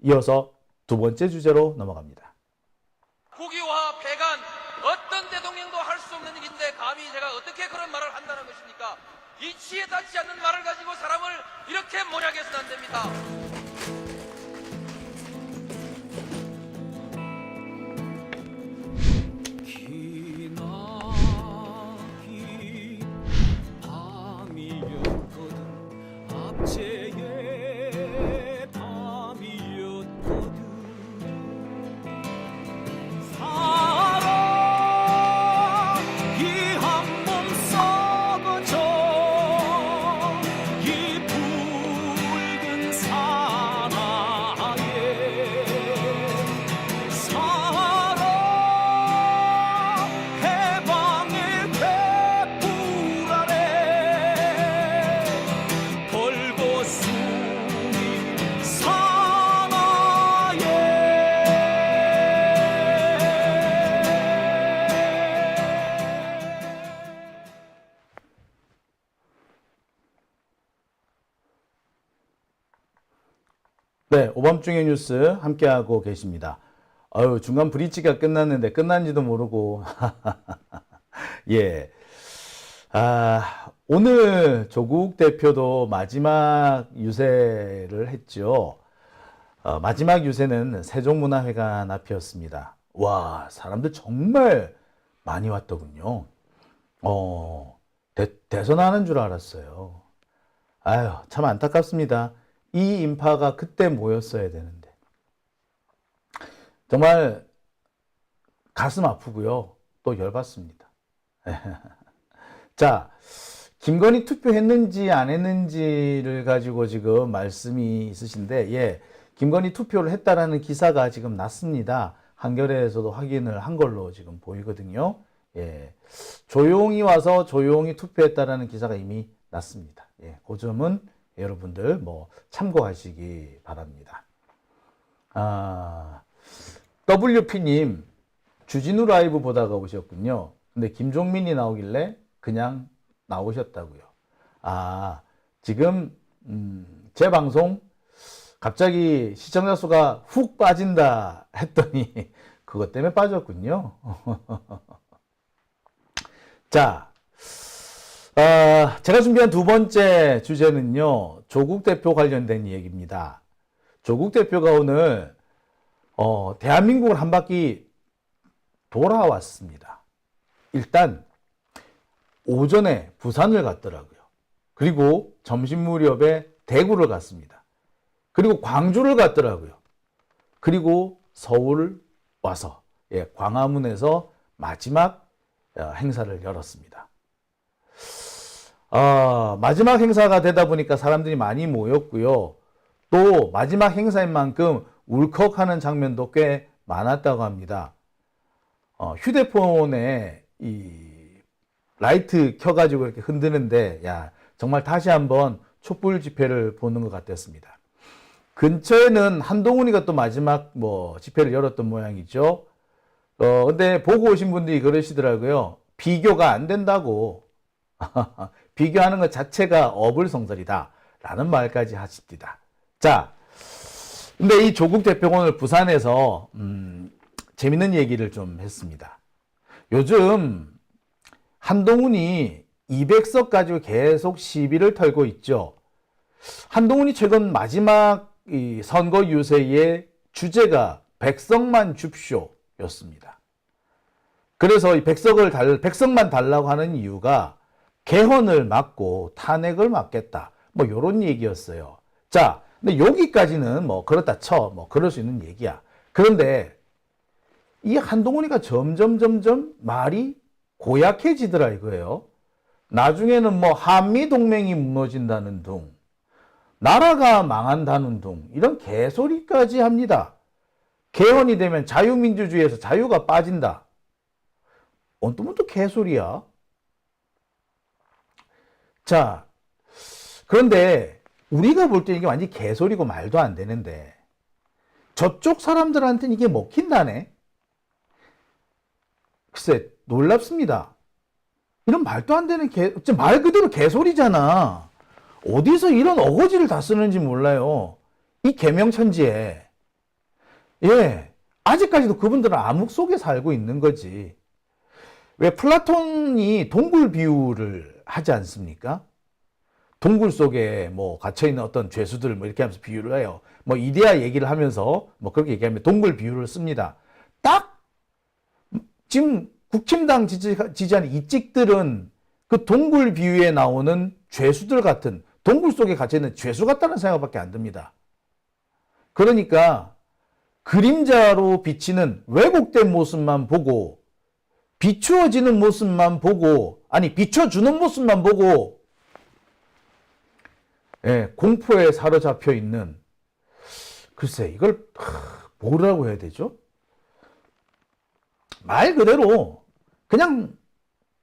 이어서 두 번째 주제로 넘어갑니다. 국유화, 폐간, 어떤 대통령도 할 수 없는 일인데 감히 제가 어떻게 그런 말을 한다는 것입니까? 이치에 닿지 않는 말을 가지고 사람을 이렇게 모략해서는 안 됩니다. 기나긴 밤이었거든 압제의 밤이었거든 사랑이 한 몸 썩어져 이 붉은 사나에 사랑 해방의 횃불 아래 걸고숨이 사나에. 네, 오밤중의 뉴스 함께하고 계십니다. 중간 브릿지가 끝났는데 끝난지도 모르고 예. 오늘 조국 대표도 마지막 유세를 했죠. 마지막 유세는 세종문화회관 앞이었습니다. 와, 사람들 정말 많이 왔더군요. 대선하는 줄 알았어요. 아유, 참 안타깝습니다. 이 인파가 그때 모였어야 되는데. 정말 가슴 아프고요. 또 열받습니다. 자, 김건희 투표했는지 안 했는지를 가지고 지금 말씀이 있으신데, 예, 김건희 투표를 했다라는 기사가 지금 났습니다. 한겨레에서도 확인을 한 걸로 지금 보이거든요. 예, 조용히 와서 조용히 투표했다라는 기사가 이미 났습니다. 예, 그 점은 여러분들 뭐 참고하시기 바랍니다. WP님, 주진우 라이브 보다가 오셨군요. 근데 김종민이 나오길래 그냥 나오셨다고요. 지금 제 방송 갑자기 시청자 수가 훅 빠진다 했더니 그것 때문에 빠졌군요. 자, 제가 준비한 두 번째 주제는요, 조국 대표 관련된 얘기입니다. 조국 대표가 오늘 대한민국을 한 바퀴 돌아왔습니다. 일단 오전에 부산을 갔더라고요. 그리고 점심 무렵에 대구를 갔습니다. 그리고 광주를 갔더라고요. 그리고 서울 와서 광화문에서 마지막 행사를 열었습니다. 마지막 행사가 되다 보니까 사람들이 많이 모였고요. 또 마지막 행사인 만큼 울컥하는 장면도 꽤 많았다고 합니다. 휴대폰에 이 라이트 켜가지고 이렇게 흔드는데, 야, 정말 다시 한번 촛불 집회를 보는 것 같았습니다. 근처에는 한동훈이가 또 마지막 집회를 열었던 모양이죠. 근데 보고 오신 분들이 그러시더라고요. 비교가 안 된다고. 비교하는 것 자체가 어불성설이다. 라는 말까지 하십니다. 자, 근데 이 조국 대표가 오늘 부산에서, 재밌는 얘기를 좀 했습니다. 요즘 한동훈이 200석 가지고 계속 시비를 털고 있죠. 한동훈이 최근 마지막 이 선거 유세의 주제가 100석만 줍쇼였습니다. 그래서 이 100석만 달라고 하는 이유가 개헌을 막고 탄핵을 막겠다. 요런 얘기였어요. 자, 근데 여기까지는 그렇다 쳐. 그럴 수 있는 얘기야. 그런데 이 한동훈이가 점점 말이 고약해지더라 이거예요. 나중에는 한미 동맹이 무너진다는 둥, 나라가 망한다는 둥, 이런 개소리까지 합니다. 개헌이 되면 자유민주주의에서 자유가 빠진다. 언뜻 개소리야. 자, 그런데 우리가 볼 때 이게 완전히 개소리고 말도 안 되는데 저쪽 사람들한테는 이게 먹힌다네. 글쎄, 놀랍습니다. 이런 말도 안 되는 말 그대로 개소리잖아. 어디서 이런 어거지를 다 쓰는지 몰라요. 이 개명천지에. 예. 아직까지도 그분들은 암흑 속에 살고 있는 거지. 왜 플라톤이 동굴 비유를 하지 않습니까? 동굴 속에 뭐 갇혀있는 어떤 죄수들 뭐 이렇게 하면서 비유를 해요. 뭐 이데아 얘기를 하면서 뭐 그렇게 얘기하면 동굴 비유를 씁니다. 딱 지금 국힘당 지지하는 이 찍들은 그 동굴 비유에 나오는 죄수들 같은 동굴 속에 갇혀있는 죄수 같다는 생각밖에 안 듭니다. 그러니까 그림자로 비치는 왜곡된 모습만 보고 비추어지는 모습만 보고 아니 비춰주는 모습만 보고 예, 공포에 사로잡혀 있는 글쎄 이걸 뭐라고 해야 되죠? 말 그대로 그냥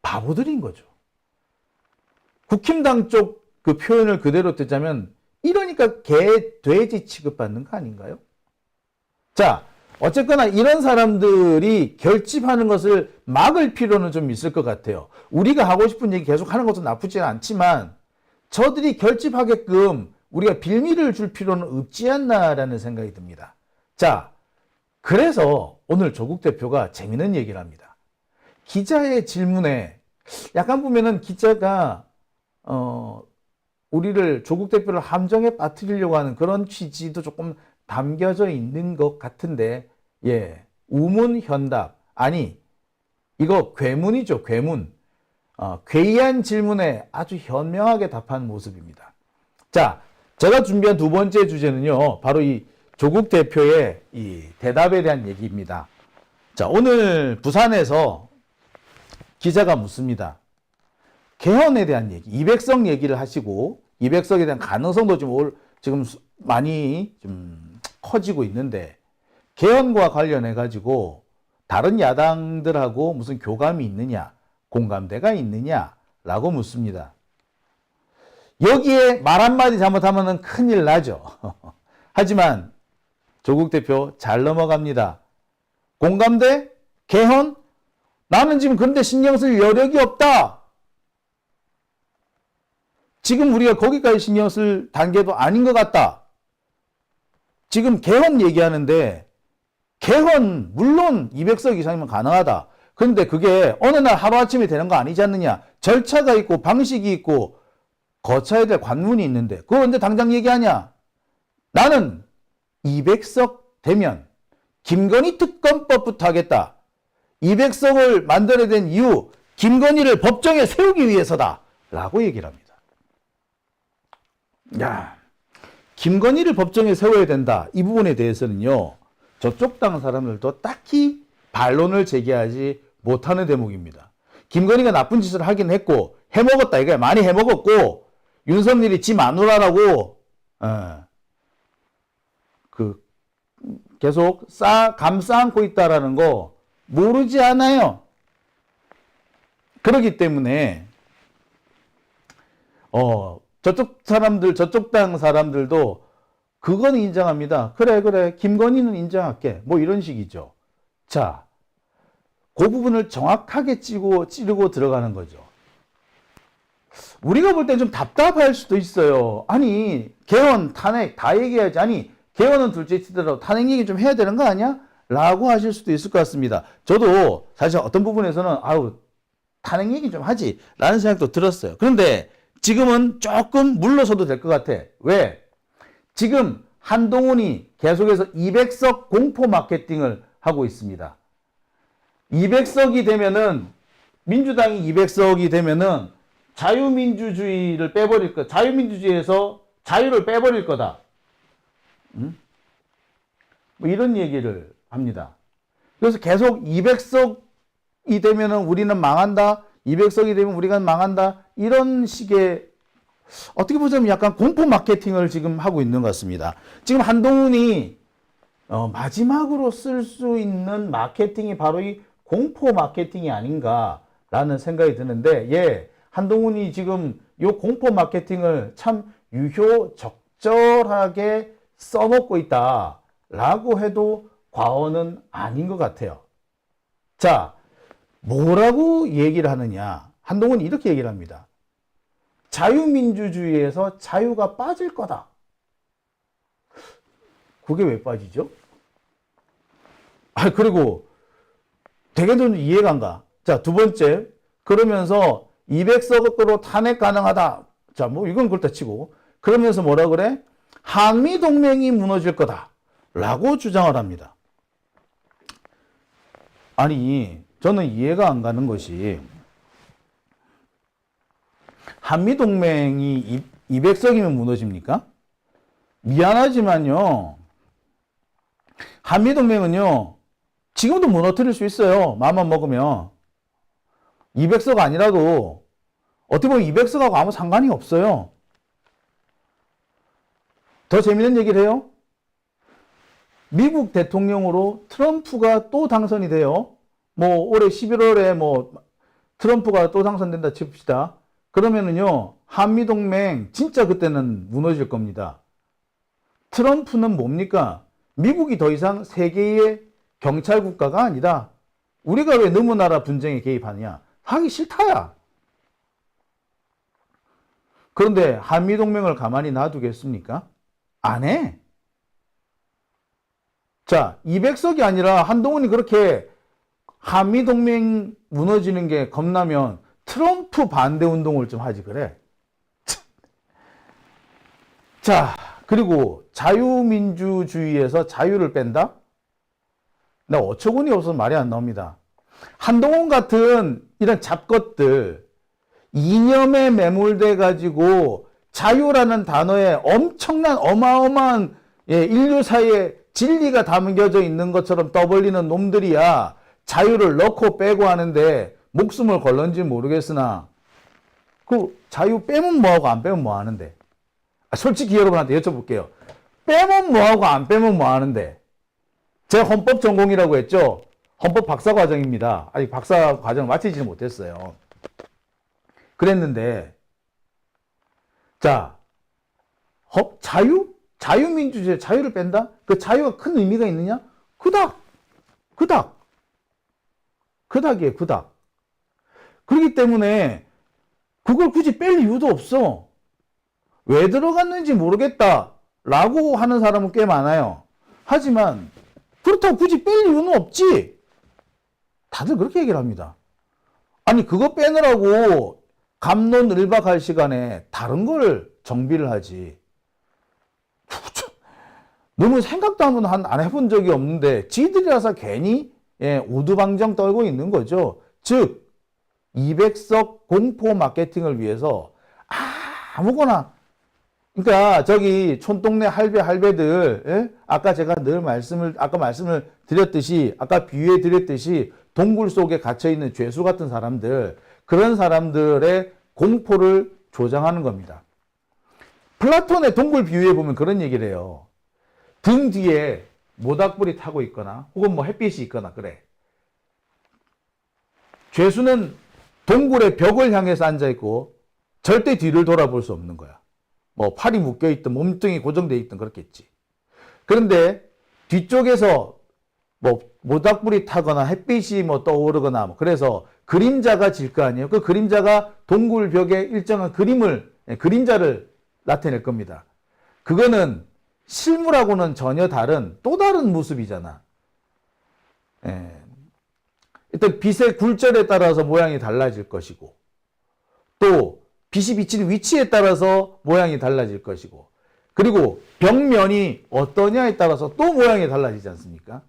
바보들인 거죠. 국힘당 쪽 그 표현을 그대로 듣자면 이러니까 개, 돼지 취급받는 거 아닌가요? 자, 어쨌거나 이런 사람들이 결집하는 것을 막을 필요는 좀 있을 것 같아요. 우리가 하고 싶은 얘기 계속 하는 것도 나쁘지는 않지만 저들이 결집하게끔 우리가 빌미를 줄 필요는 없지 않나라는 생각이 듭니다. 자, 그래서 오늘 조국 대표가 재미있는 얘기를 합니다. 기자의 질문에 약간 보면은 기자가 우리를 조국 대표를 함정에 빠뜨리려고 하는 그런 취지도 조금 담겨져 있는 것 같은데 예, 우문현답 아니 이거 괴문이죠. 괴문. 괴이한 질문에 아주 현명하게 답한 모습입니다. 자, 제가 준비한 두 번째 주제는요. 바로 이 조국 대표의 이 대답에 대한 얘기입니다. 자, 오늘 부산에서 기자가 묻습니다. 개헌에 대한 얘기, 200석 얘기를 하시고 200석에 대한 가능성도 지금 많이 좀 커지고 있는데 개헌과 관련해 가지고 다른 야당들하고 무슨 교감이 있느냐, 공감대가 있느냐라고 묻습니다. 여기에 말 한마디 잘못하면 큰일 나죠. 하지만 조국 대표 잘 넘어갑니다. 공감대? 개헌? 나는 지금 그런데 신경 쓸 여력이 없다. 지금 우리가 거기까지 신경 쓸 단계도 아닌 것 같다. 지금 개헌 얘기하는데 개헌 물론 200석 이상이면 가능하다. 그런데 그게 어느 날 하루아침에 되는 거 아니지 않느냐. 절차가 있고 방식이 있고 거쳐야 될 관문이 있는데 그걸 언제 당장 얘기하냐. 나는 200석 되면 김건희 특검법부터 하겠다. 200석을 만들어야 된 이유 김건희를 법정에 세우기 위해서다. 라고 얘기를 합니다. 야, 김건희를 법정에 세워야 된다. 이 부분에 대해서는요. 저쪽 당 사람들도 딱히 반론을 제기하지 못하는 대목입니다. 김건희가 나쁜 짓을 하긴 했고 해먹었다. 이거야. 많이 해먹었고 윤석열이 지 마누라라고 계속 감싸 안고 있다라는 거 모르지 않아요. 그렇기 때문에 저쪽 당 사람들도 그건 인정합니다. 그래 김건희는 인정할게. 뭐 이런 식이죠. 자, 그 부분을 정확하게 찌르고 들어가는 거죠. 우리가 볼 때 좀 답답할 수도 있어요. 아니 개헌, 탄핵 다 얘기해야지. 아니 개헌은 둘째 치더라도 탄핵 얘기 좀 해야 되는 거 아니야? 라고 하실 수도 있을 것 같습니다. 저도 사실 어떤 부분에서는 탄핵 얘기 좀 하지 라는 생각도 들었어요. 그런데 지금은 조금 물러서도 될 것 같아. 왜? 지금 한동훈이 계속해서 200석 공포 마케팅을 하고 있습니다. 200석이 되면은 민주당이 200석이 되면은 자유민주주의를 빼버릴 거. 자유민주주의에서 자유를 빼버릴 거다. 뭐 이런 얘기를 합니다. 그래서 계속 200석이 되면은 우리는 망한다. 200석이 되면 우리가 망한다. 이런 식의 어떻게 보자면 약간 공포 마케팅을 지금 하고 있는 것 같습니다. 지금 한동훈이 마지막으로 쓸 수 있는 마케팅이 바로 이 공포 마케팅이 아닌가라는 생각이 드는데 예, 한동훈이 지금 이 공포 마케팅을 참 유효적절하게 써먹고 있다라고 해도 과언은 아닌 것 같아요. 자, 뭐라고 얘기를 하느냐. 한동훈이 이렇게 얘기를 합니다. 자유민주주의에서 자유가 빠질 거다. 그게 왜 빠지죠? 그리고 되게 좀 이해가 안 가. 자, 두 번째. 그러면서 200석으로 탄핵 가능하다. 자, 뭐 이건 그렇다 치고. 그러면서 뭐라 그래? 한미 동맹이 무너질 거다. 라고 주장을 합니다. 아니, 저는 이해가 안 가는 것이 한미 동맹이 200석이면 무너집니까? 미안하지만요. 한미 동맹은요. 지금도 무너뜨릴 수 있어요. 마음만 먹으면. 200석 아니라도 어떻게 보면 200석하고 아무 상관이 없어요. 더 재밌는 얘기를 해요. 미국 대통령으로 트럼프가 또 당선이 돼요. 뭐 올해 11월에 뭐 트럼프가 또 당선된다 칩시다. 그러면은요. 한미동맹 진짜 그때는 무너질 겁니다. 트럼프는 뭡니까? 미국이 더 이상 세계의 경찰 국가가 아니다. 우리가 왜 너무 나라 분쟁에 개입하냐? 하기 싫다야. 그런데 한미동맹을 가만히 놔두겠습니까? 안 해. 자, 200석이 아니라 한동훈이 그렇게 한미동맹 무너지는 게 겁나면 트럼프 반대 운동을 좀 하지 그래. 자, 그리고 자유민주주의에서 자유를 뺀다? 나 어처구니 없어서 말이 안 나옵니다. 한동훈 같은 이런 잡것들 이념에 매몰돼 가지고 자유라는 단어에 엄청난 어마어마한 인류 사이에 진리가 담겨져 있는 것처럼 떠벌리는 놈들이야 자유를 넣고 빼고 하는데 목숨을 걸는지 모르겠으나 그 자유 빼면 뭐하고 안 빼면 뭐 하는데? 솔직히 여러분한테 여쭤볼게요. 빼면 뭐하고 안 빼면 뭐 하는데? 제가 헌법 전공이라고 했죠? 헌법 박사 과정입니다. 아직 박사 과정을 마치지는 못했어요. 그랬는데 자, 자유? 자유민주주의 자유를 뺀다? 그 자유가 큰 의미가 있느냐? 그닥! 그닥이에요, 그닥. 그렇기 때문에 그걸 굳이 뺄 이유도 없어. 왜 들어갔는지 모르겠다 라고 하는 사람은 꽤 많아요. 하지만 그렇다고 굳이 뺄 이유는 없지. 다들 그렇게 얘기를 합니다. 아니 그거 빼느라고 갑론을박할 시간에 다른 걸 정비를 하지. 너무 생각도 안 해본 적이 없는데 지들이라서 괜히 오두방정 떨고 있는 거죠. 즉 200석 공포 마케팅을 위해서 아무거나 그러니까 저기 촌동네 할배들 아까 제가 늘 말씀을 드렸듯이 아까 비유해 드렸듯이 동굴 속에 갇혀 있는 죄수 같은 사람들 그런 사람들의 공포를 조장하는 겁니다. 플라톤의 동굴 비유해 보면 그런 얘기를 해요. 등 뒤에 모닥불이 타고 있거나 혹은 뭐 햇빛이 있거나 그래. 죄수는 동굴의 벽을 향해서 앉아 있고 절대 뒤를 돌아볼 수 없는 거야. 뭐 팔이 묶여 있든 몸뚱이 고정돼 있든 그렇겠지. 그런데 뒤쪽에서 뭐 모닥불이 타거나 햇빛이 뭐 떠오르거나 뭐 그래서 그림자가 질 거 아니에요. 그 그림자가 동굴 벽에 일정한 그림자를 나타낼 겁니다. 그거는 실물하고는 전혀 다른 또 다른 모습이잖아. 일단 빛의 굴절에 따라서 모양이 달라질 것이고 또 빛이 비치는 위치에 따라서 모양이 달라질 것이고 그리고 벽면이 어떠냐에 따라서 또 모양이 달라지지 않습니까?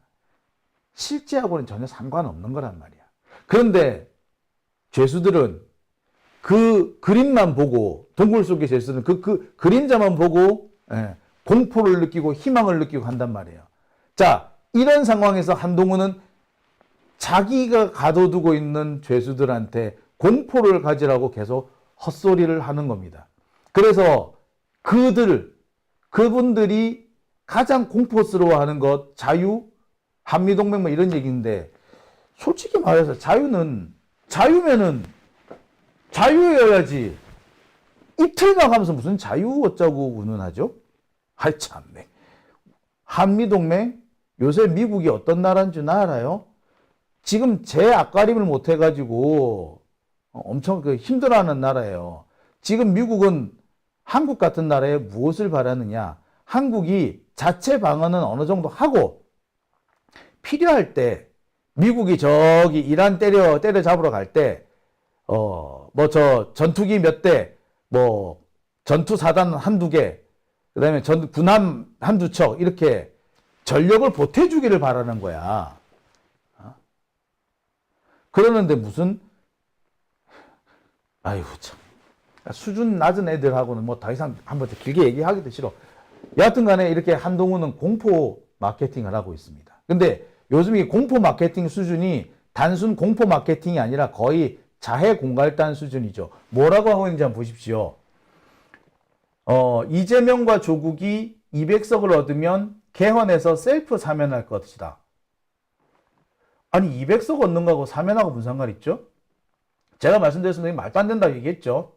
실제하고는 전혀 상관없는 거란 말이야. 그런데 죄수들은 그 그림만 보고 동굴 속의 죄수는 그 그림자만 보고 공포를 느끼고 희망을 느끼고 한단 말이에요. 자, 이런 상황에서 한동훈은 자기가 가둬두고 있는 죄수들한테 공포를 가지라고 계속 헛소리를 하는 겁니다. 그래서 그분들이 가장 공포스러워하는 것, 자유, 한미동맹 뭐 이런 얘기인데 솔직히 말해서 자유면은 자유여야지 이틀 나가면서 무슨 자유 어쩌고 운운하죠? 아이 참네. 한미동맹 요새 미국이 어떤 나라인 줄 알아요? 지금 제 앞가림을 못 해가지고 엄청 힘들어하는 나라예요. 지금 미국은 한국 같은 나라에 무엇을 바라느냐? 한국이 자체 방어는 어느 정도 하고 필요할 때 미국이 저기 이란 때려잡으러 갈 때 뭐 저 전투기 몇 대, 뭐 전투 사단 한두 개, 그다음에 군함 한두 척 이렇게 전력을 보태주기를 바라는 거야. 그러는데 무슨 아이고 참 수준 낮은 애들하고는 뭐 더 이상 한번 더 길게 얘기하기도 싫어. 여하튼 간에 이렇게 한동훈은 공포 마케팅을 하고 있습니다. 근데 요즘 이 공포 마케팅 수준이 단순 공포 마케팅이 아니라 거의 자해 공갈단 수준이죠. 뭐라고 하고 있는지 한번 보십시오. 이재명과 조국이 200석을 얻으면 개헌에서 셀프 사면할 것이다. 아니 200석 얻는 거하고 사면하고 무슨 상관 있죠? 제가 말씀드렸습니다. 말도 안 된다고 얘기했죠.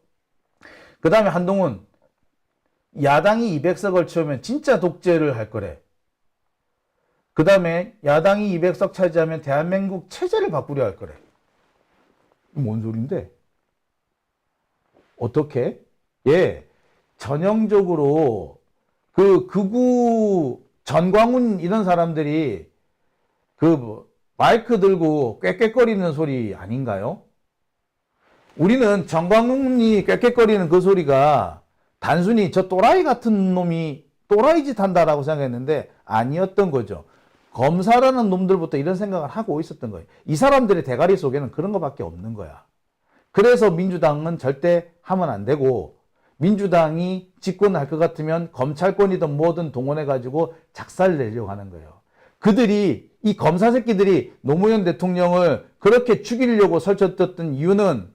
그 다음에 한동훈 야당이 200석을 채우면 진짜 독재를 할 거래. 그 다음에 야당이 200석 차지하면 대한민국 체제를 바꾸려 할 거래. 뭔 소린데? 어떻게? 예, 전형적으로 그 극우 전광훈 이런 사람들이 그 마이크 들고 꽥꽥거리는 소리 아닌가요? 우리는 전광훈이 꽥꽥거리는 그 소리가 단순히 저 또라이 같은 놈이 또라이 짓 한다라고 생각했는데 아니었던 거죠. 검사라는 놈들부터 이런 생각을 하고 있었던 거예요. 이 사람들의 대가리 속에는 그런 것밖에 없는 거야. 그래서 민주당은 절대 하면 안 되고 민주당이 집권할 것 같으면 검찰권이든 뭐든 동원해가지고 작살 내려고 하는 거예요. 그들이 이 검사 새끼들이 노무현 대통령을 그렇게 죽이려고 설쳤던 이유는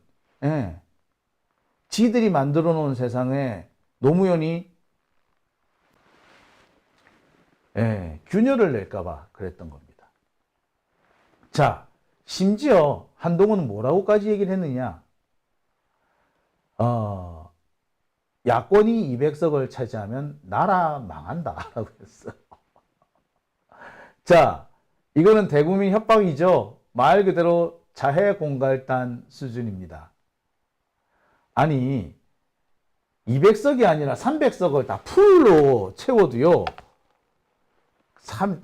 지들이 만들어 놓은 세상에 노무현이 균열을 낼까봐 그랬던 겁니다. 자, 심지어 한동훈은 뭐라고까지 얘기를 했느냐? 야권이 200석을 차지하면 나라 망한다라고 했어요. 자, 이거는 대국민 협박이죠. 말 그대로 자해 공갈단 수준입니다. 아니 200석이 아니라 300석을 다 풀로 채워도요.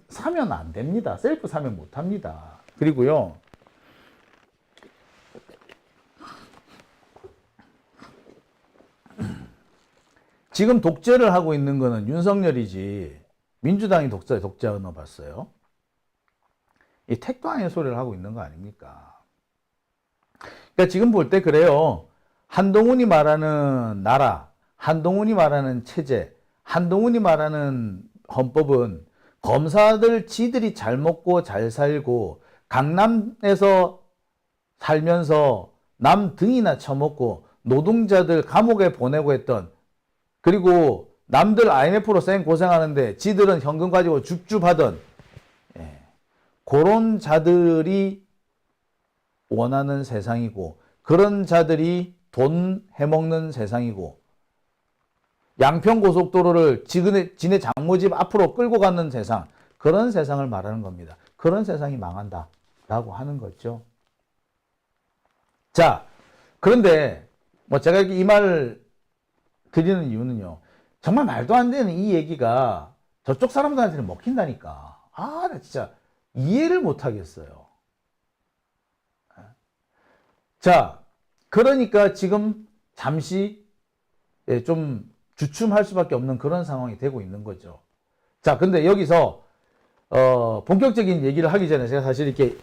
사면 안 됩니다. 셀프 사면 못 합니다. 그리고요. 지금 독재를 하고 있는 거는 윤석열이지 민주당이 독재하는 봤어요. 이 택도 아닌 소리를 하고 있는 거 아닙니까? 그러니까 지금 볼 때 그래요. 한동훈이 말하는 나라, 한동훈이 말하는 체제, 한동훈이 말하는 헌법은 검사들 지들이 잘 먹고 잘 살고 강남에서 살면서 남 등이나 쳐먹고 노동자들 감옥에 보내고 했던, 그리고 남들 IMF로 쌩 고생하는데 지들은 현금 가지고 줍줍하던 그런 자들이 원하는 세상이고, 그런 자들이 돈 해먹는 세상이고, 양평고속도로를 지네 장모집 앞으로 끌고 가는 세상, 그런 세상을 말하는 겁니다. 그런 세상이 망한다 라고 하는 거죠. 자, 그런데 뭐 제가 이 말 드리는 이유는요, 정말 말도 안 되는 이 얘기가 저쪽 사람들한테는 먹힌다니까. 나 진짜 이해를 못 하겠어요. 자, 그러니까 지금 잠시 좀 주춤할 수밖에 없는 그런 상황이 되고 있는 거죠. 자, 근데 여기서 본격적인 얘기를 하기 전에 제가 사실 이렇게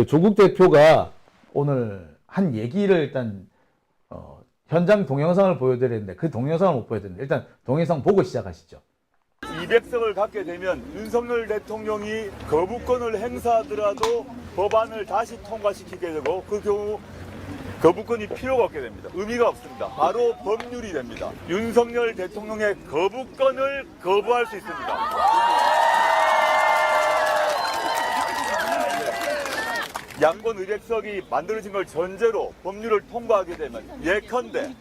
조국 대표가 오늘 한 얘기를 일단 현장 동영상을 보여드렸는데 그 동영상을 못 보여드렸는데 일단 동영상 보고 시작하시죠. 200석을 갖게 되면 윤석열 대통령이 거부권을 행사하더라도 법안을 다시 통과시키게 되고, 그 경우 거부권이 필요가 없게 됩니다. 의미가 없습니다. 바로 법률이 됩니다. 윤석열 대통령의 거부권을 거부할 수 있습니다. 양권 200석이 만들어진 걸 전제로 법률을 통과하게 되면 예컨대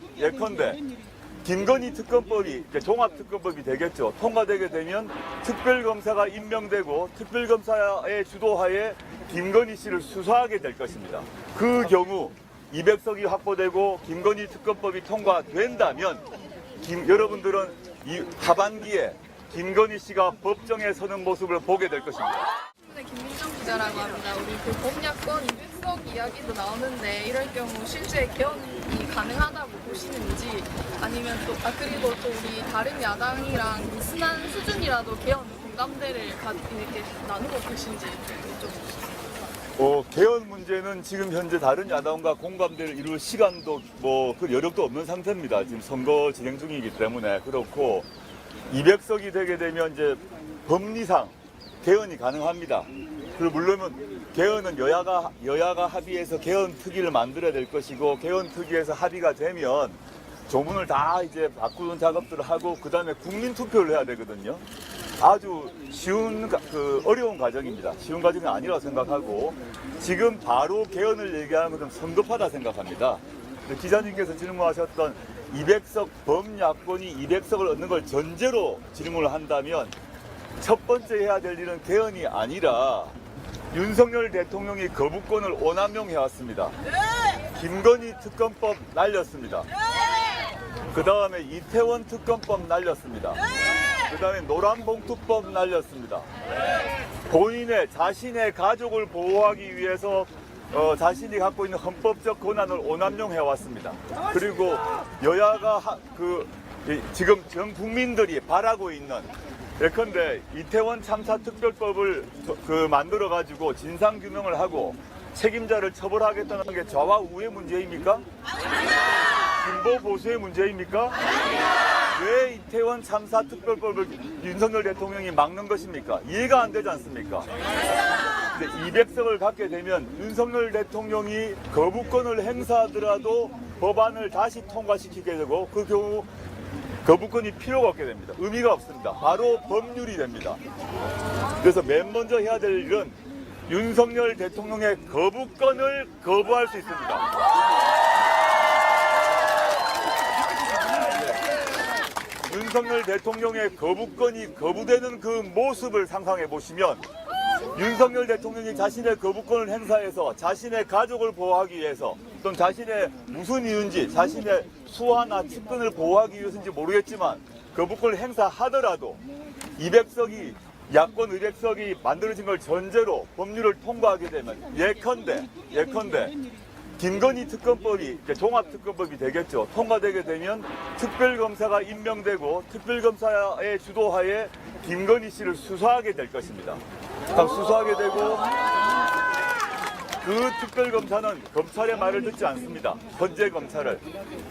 김건희 특검법이 종합특검법이 되겠죠. 통과되게 되면 특별검사가 임명되고 특별검사의 주도하에 김건희 씨를 수사하게 될 것입니다. 그 경우 200석이 확보되고 김건희 특검법이 통과된다면 여러분들은 이 하반기에 김건희 씨가 법정에 서는 모습을 보게 될 것입니다. 김민정 기자라고 합니다. 우리 그 범야권 200석 이야기도 나오는데 이럴 경우 실제 개헌이 가능하다고 보시는지 아니면 또 그리고 또 우리 다른 야당이랑 비슷한 수준이라도 개헌 공감대를 이렇게 나누고 계신지 좀 개헌 문제는 지금 현재 다른 야당과 공감대를 이룰 시간도 그 여력도 없는 상태입니다. 지금 선거 진행 중이기 때문에 그렇고 200석이 되게 되면 이제 법리상 개헌이 가능합니다. 그리고 물론 개헌은 여야가 합의해서 개헌 특위를 만들어야 될 것이고 개헌 특위에서 합의가 되면 조문을 다 이제 바꾸는 작업들을 하고 그 다음에 국민 투표를 해야 되거든요. 아주 쉬운 어려운 과정입니다. 쉬운 과정이 아니라고 생각하고 지금 바로 개헌을 얘기하는 것은 성급하다 생각합니다. 기자님께서 질문하셨던 200석 범야권이 200석을 얻는 걸 전제로 질문을 한다면 첫 번째 해야 될 일은 개헌이 아니라 윤석열 대통령이 거부권을 오남용해왔습니다. 김건희 특검법 날렸습니다. 그 다음에 이태원 특검법 날렸습니다. 그 다음에 노란봉투법 날렸습니다. 자신의 가족을 보호하기 위해서 자신이 갖고 있는 헌법적 권한을 오남용해왔습니다. 그리고 여야가 지금 전 국민들이 바라고 있는 예컨대 이태원 참사 특별법을 만들어가지고 진상규명을 하고 책임자를 처벌하겠다는 게 좌와 우의 문제입니까? 진보 보수의 문제입니까? 왜 이태원 참사 특별법을 윤석열 대통령이 막는 것입니까? 이해가 안 되지 않습니까? 200석을 갖게 되면 윤석열 대통령이 거부권을 행사하더라도 법안을 다시 통과시키게 되고 그 경우 거부권이 필요가 없게 됩니다. 의미가 없습니다. 바로 법률이 됩니다. 그래서 맨 먼저 해야 될 일은 윤석열 대통령의 거부권을 거부할 수 있습니다. 윤석열 대통령의 거부권이 거부되는 그 모습을 상상해 보시면 윤석열 대통령이 자신의 거부권을 행사해서 자신의 가족을 보호하기 위해서 또는 자신의 무슨 이유인지 자신의 수하나 측근을 보호하기 위해서인지 모르겠지만 거부권을 행사하더라도 200석이 야권 200석이 만들어진 걸 전제로 법률을 통과하게 되면 예컨대 김건희 특검법이 종합특검법이 되겠죠. 통과되게 되면 특별검사가 임명되고 특별검사의 주도하에 김건희 씨를 수사하게 될 것입니다. 수사하게 되고 그 특별검사는 검찰의 말을 듣지 않습니다. 헌재 검찰을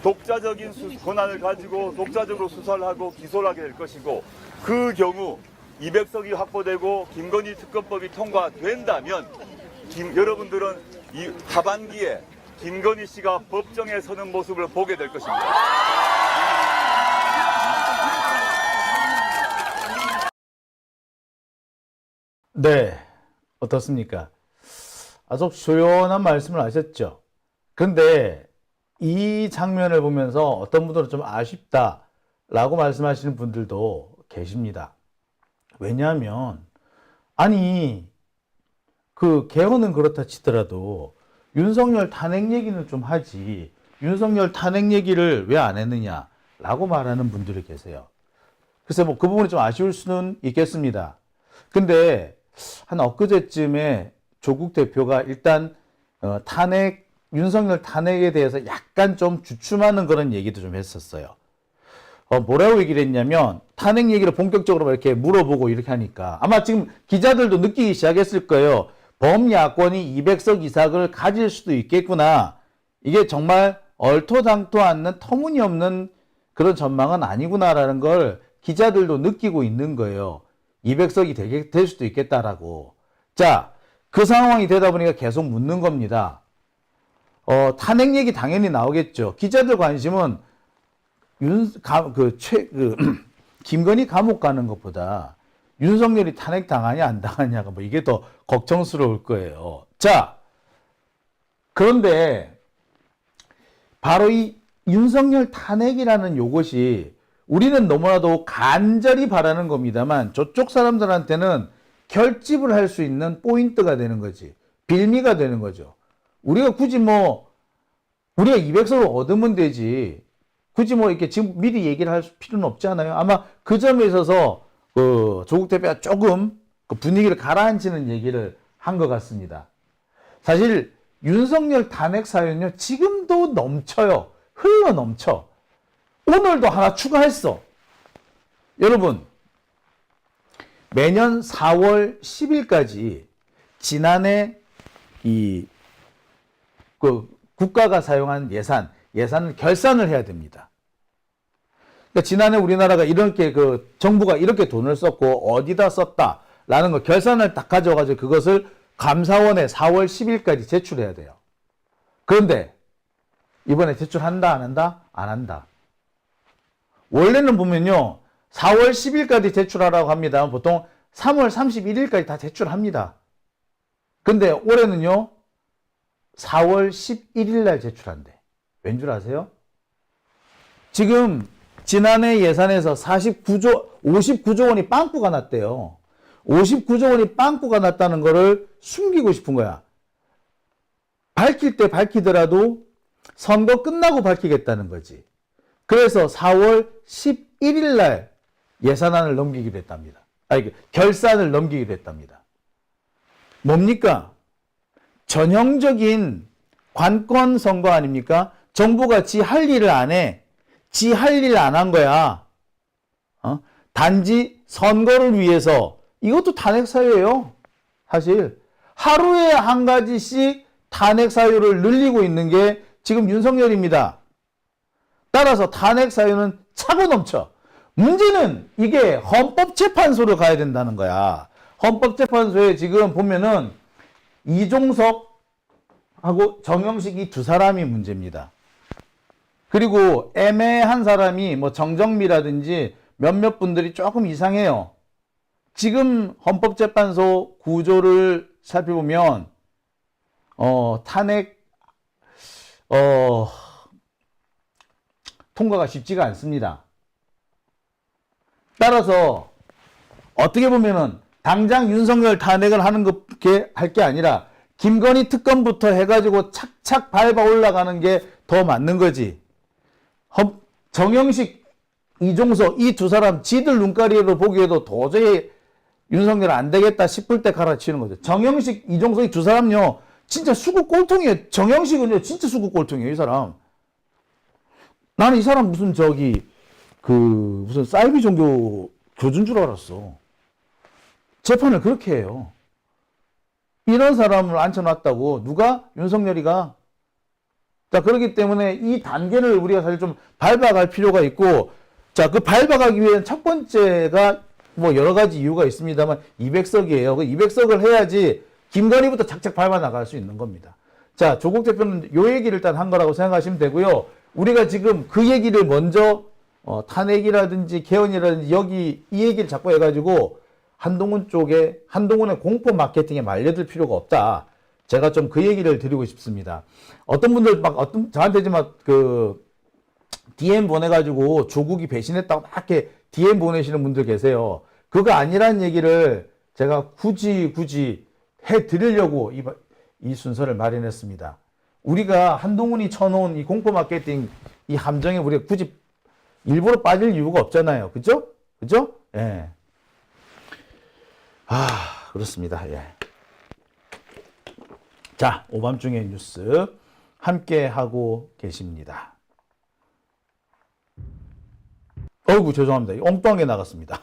독자적인 권한을 가지고 독자적으로 수사를 하고 기소를 하게 될 것이고 그 경우 200석이 확보되고 김건희 특검법이 통과된다면 여러분들은 이 하반기에 김건희 씨가 법정에 서는 모습을 보게 될 것입니다. 네, 어떻습니까? 아주 조연한 말씀을 하셨죠. 그런데 이 장면을 보면서 어떤 분들은 좀 아쉽다라고 말씀하시는 분들도 계십니다. 왜냐하면 아니 그 개헌은 그렇다 치더라도 윤석열 탄핵 얘기는 좀 하지 윤석열 탄핵 얘기를 왜 안 했느냐라고 말하는 분들이 계세요. 글쎄 뭐 그 부분이 좀 아쉬울 수는 있겠습니다. 근데 한 엊그제쯤에 조국 대표가 일단 윤석열 탄핵에 대해서 약간 좀 주춤하는 그런 얘기도 좀 했었어요. 뭐라고 얘기를 했냐면 탄핵 얘기를 본격적으로 이렇게 물어보고 이렇게 하니까 아마 지금 기자들도 느끼기 시작했을 거예요. 범야권이 200석 이상을 가질 수도 있겠구나. 이게 정말 얼토당토 않는 터무니없는 그런 전망은 아니구나라는 걸 기자들도 느끼고 있는 거예요. 200석이 될 수도 있겠다라고. 자, 그 상황이 되다 보니까 계속 묻는 겁니다. 탄핵 얘기 당연히 나오겠죠. 기자들 관심은 김건희 감옥 가는 것보다 윤석열이 탄핵 당하냐 안 당하냐가 뭐 이게 더 걱정스러울 거예요. 자, 그런데 바로 이 윤석열 탄핵이라는 요것이 우리는 너무나도 간절히 바라는 겁니다만 저쪽 사람들한테는 결집을 할 수 있는 포인트가 되는 거지. 빌미가 되는 거죠. 우리가 굳이 우리가 200석을 얻으면 되지. 굳이 이렇게 지금 미리 얘기를 할 필요는 없잖아요. 아마 그 점에 있어서 조국 대표가 조금 그 분위기를 가라앉히는 얘기를 한 것 같습니다. 사실 윤석열 탄핵 사유는요, 지금도 넘쳐요. 흘러 넘쳐. 오늘도 하나 추가했어. 여러분, 매년 4월 10일까지 지난해 국가가 사용한 예산을 결산을 해야 됩니다. 그러니까 지난해 우리나라가 이렇게 정부가 이렇게 돈을 썼고 어디다 썼다라는 거 결산을 딱 가져가지고 그것을 감사원에 4월 10일까지 제출해야 돼요. 그런데 이번에 제출한다 안 한다? 안 한다. 원래는 보면요, 4월 10일까지 제출하라고 합니다. 보통 3월 31일까지 다 제출합니다. 근데 올해는요, 4월 11일 날 제출한대. 왠 줄 아세요? 지금 지난해 예산에서 59조 원이 빵꾸가 났대요. 59조 원이 빵꾸가 났다는 거를 숨기고 싶은 거야. 밝힐 때 밝히더라도 선거 끝나고 밝히겠다는 거지. 그래서 4월 11일 날 예산안을 넘기기로 했답니다. 결산을 넘기기로 했답니다. 뭡니까? 전형적인 관권 선거 아닙니까? 정부가 지 할 일을 안 해. 지 할 일 안 한 거야. 단지 선거를 위해서. 이것도 탄핵 사유예요. 사실 하루에 한 가지씩 탄핵 사유를 늘리고 있는 게 지금 윤석열입니다. 따라서 탄핵 사유는 차고 넘쳐. 문제는 이게 헌법재판소로 가야 된다는 거야. 헌법재판소에 지금 보면은 이종석하고 정영식 이 두 사람이 문제입니다. 그리고 애매한 사람이 뭐 정정미라든지 몇몇 분들이 조금 이상해요. 지금 헌법재판소 구조를 살펴보면 탄핵 통과가 쉽지가 않습니다. 따라서 어떻게 보면은 당장 윤석열 탄핵을 하는 게 할 게 아니라 김건희 특검부터 해가지고 착착 밟아 올라가는 게 더 맞는 거지. 정영식, 이종석 이 두 사람 지들 눈가리로 보기에도 도저히 윤석열 안 되겠다 싶을 때 갈아치우는 거죠. 정영식, 이종석 이 두 사람요 진짜 수구 꼴통이에요. 정영식은요 진짜 수구 꼴통이에요. 이 사람. 나는 이 사람 무슨 무슨 사이비 종교 교주인 줄 알았어. 재판을 그렇게 해요. 이런 사람을 앉혀놨다고 누가? 윤석열이가. 자, 그렇기 때문에 이 단계를 우리가 사실 좀 밟아갈 필요가 있고, 자, 그 밟아가기 위한 첫 번째가 뭐 여러 가지 이유가 있습니다만 200석이에요. 그 200석을 해야지 김건희부터 착착 밟아 나갈 수 있는 겁니다. 자, 조국 대표는 요 얘기를 일단 한 거라고 생각하시면 되고요. 우리가 지금 그 얘기를 먼저 탄핵이라든지 개헌이라든지 여기 이 얘기를 자꾸 해가지고 한동훈의 공포 마케팅에 말려들 필요가 없다. 제가 좀 그 얘기를 드리고 싶습니다. 어떤 분들 저한테 DM 보내가지고 조국이 배신했다고 막 이렇게 DM 보내시는 분들 계세요. 그거 아니란 얘기를 제가 굳이 해드리려고 이 순서를 마련했습니다. 우리가 한동훈이 쳐놓은 이 공포 마케팅 이 함정에 우리가 굳이 일부러 빠질 이유가 없잖아요. 그죠? 예. 그렇습니다. 예. 자, 오밤중의 뉴스 함께 하고 계십니다. 어이구, 죄송합니다. 엉뚱한 게 나갔습니다.